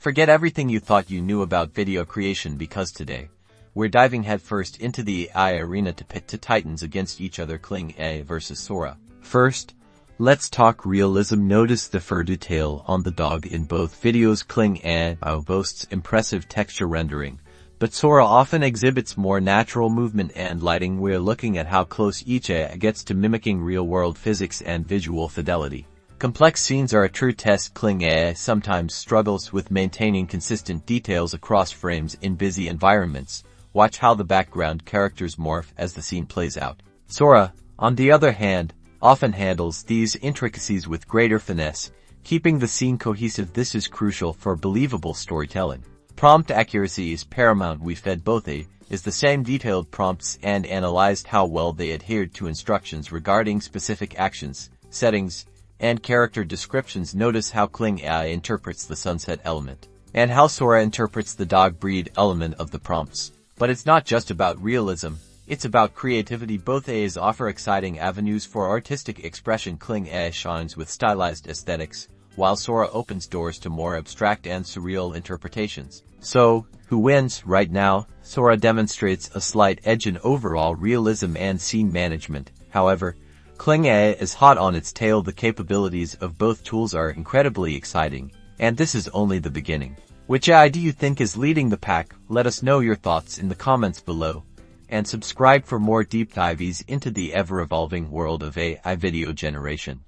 Forget everything you thought you knew about video creation because today, we're diving headfirst into the AI arena to pit two titans against each other, Kling AI vs Sora. First, let's talk realism. Notice the fur detail on the dog in both videos. Kling AI boasts impressive texture rendering, but Sora often exhibits more natural movement and lighting. We're looking at how close each AI gets to mimicking real-world physics and visual fidelity. Complex scenes are a true test. Kling AI sometimes struggles with maintaining consistent details across frames in busy environments. Watch how the background characters morph as the scene plays out. Sora, on the other hand, often handles these intricacies with greater finesse, keeping the scene cohesive. This is crucial for believable storytelling. Prompt accuracy is paramount. We fed both is the same detailed prompts and analyzed how well they adhered to instructions regarding specific actions, settings, and character descriptions. Notice how Kling AI interprets the sunset element, and how Sora interprets the dog breed element of the prompts. But it's not just about realism, it's about creativity. Both AIs offer exciting avenues for artistic expression. Kling AI shines with stylized aesthetics, while Sora opens doors to more abstract and surreal interpretations. So, who wins? Right now, Sora demonstrates a slight edge in overall realism and scene management. However, Kling AI is hot on its tail. The capabilities of both tools are incredibly exciting, and this is only the beginning. Which AI do you think is leading the pack? Let us know your thoughts in the comments below, and subscribe for more deep dives into the ever-evolving world of AI video generation.